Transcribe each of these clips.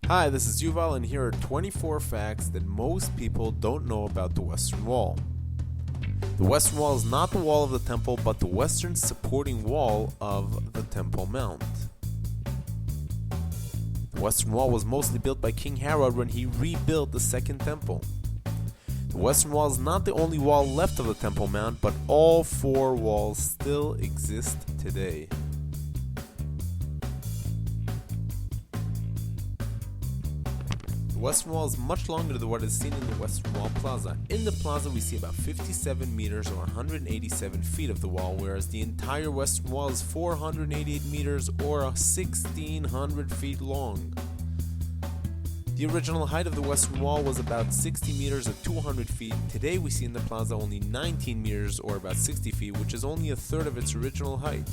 Hi, this is Yuval, and here are 24 facts that most people don't know about the Western Wall. The Western Wall is not the wall of the temple, but the western supporting wall of the Temple Mount. The Western Wall was mostly built by King Herod when he rebuilt the Second Temple. The Western Wall is not the only wall left of the Temple Mount, but all four walls still exist today. The Western Wall is much longer than what is seen in the Western Wall Plaza. In the plaza we see about 57 meters or 187 feet of the wall, whereas the entire Western Wall is 488 meters or 1,600 feet long. The original height of the Western Wall was about 60 meters or 200 feet. Today we see in the plaza only 19 meters or about 60 feet, which is only a third of its original height.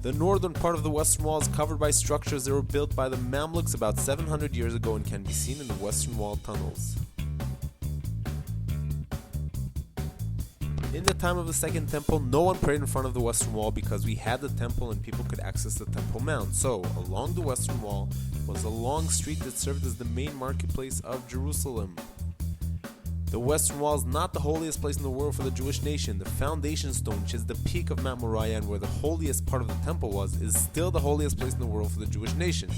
The northern part of the Western Wall is covered by structures that were built by the Mamluks about 700 years ago and can be seen in the Western Wall tunnels. In the time of the Second Temple, no one prayed in front of the Western Wall because we had the temple and people could access the Temple Mount. So, along the Western Wall was a long street that served as the main marketplace of Jerusalem. The Western Wall is not the holiest place in the world for the Jewish nation. The foundation stone, which is the peak of Mount Moriah and where the holiest part of the temple was, is still the holiest place in the world for the Jewish nation.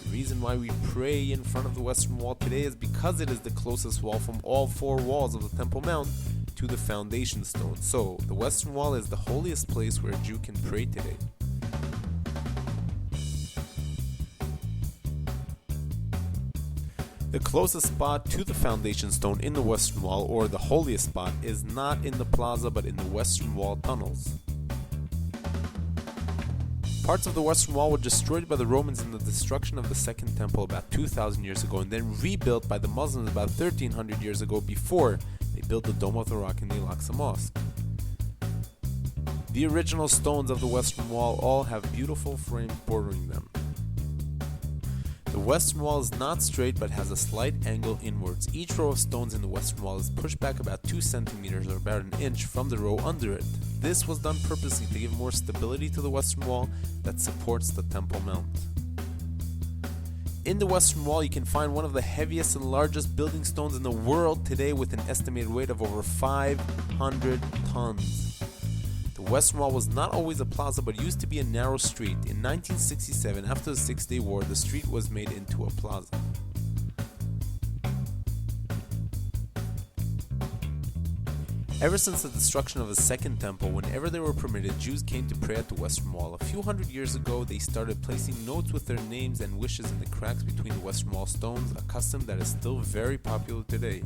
The reason why we pray in front of the Western Wall today is because it is the closest wall from all four walls of the Temple Mount to the foundation stone. So, the Western Wall is the holiest place where a Jew can pray today. The closest spot to the foundation stone in the Western Wall, or the holiest spot, is not in the plaza but in the Western Wall tunnels. Parts of the Western Wall were destroyed by the Romans in the destruction of the Second Temple about 2,000 years ago and then rebuilt by the Muslims about 1,300 years ago before they built the Dome of the Rock and the Al-Aqsa Mosque. The original stones of the Western Wall all have beautiful frames bordering them. The Western Wall is not straight but has a slight angle inwards. Each row of stones in the Western Wall is pushed back about 2 centimeters or about an inch from the row under it. This was done purposely to give more stability to the Western Wall that supports the Temple Mount. In the Western Wall you can find one of the heaviest and largest building stones in the world today with an estimated weight of over 500 tons. The Western Wall was not always a plaza but used to be a narrow street. In 1967, after the Six-Day War, the street was made into a plaza. Ever since the destruction of the Second Temple, whenever they were permitted, Jews came to pray at the Western Wall. A few hundred years ago, they started placing notes with their names and wishes in the cracks between the Western Wall stones, a custom that is still very popular today.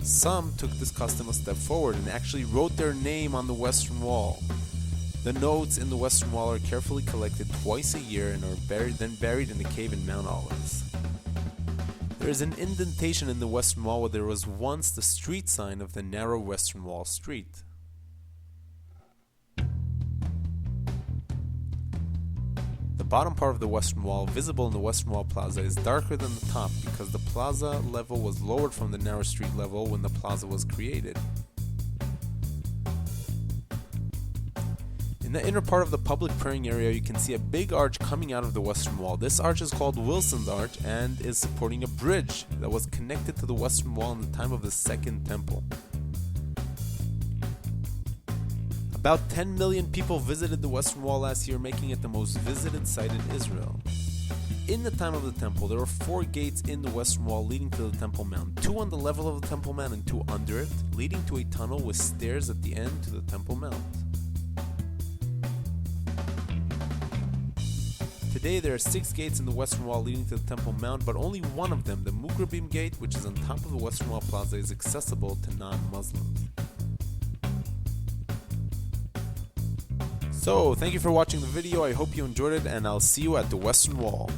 Some took this custom a step forward and actually wrote their name on the Western Wall. The notes in the Western Wall are carefully collected twice a year and are then buried in a cave in Mount Olives. There is an indentation in the Western Wall where there was once the street sign of the narrow Western Wall street. The bottom part of the Western Wall, visible in the Western Wall Plaza, is darker than the top because the plaza level was lowered from the narrow street level when the plaza was created. In the inner part of the public praying area, you can see a big arch coming out of the Western Wall. This arch is called Wilson's Arch and is supporting a bridge that was connected to the Western Wall in the time of the Second Temple. About 10 million people visited the Western Wall last year, making it the most visited site in Israel. In the time of the temple, there were 4 gates in the Western Wall leading to the Temple Mount, 2 on the level of the Temple Mount and 2 under it, leading to a tunnel with stairs at the end to the Temple Mount. Today there are 6 gates in the Western Wall leading to the Temple Mount, but only one of them, the Mugrabim Gate, which is on top of the Western Wall Plaza, is accessible to non-Muslims. So, thank you for watching the video. I hope you enjoyed it, and I'll see you at the Western Wall.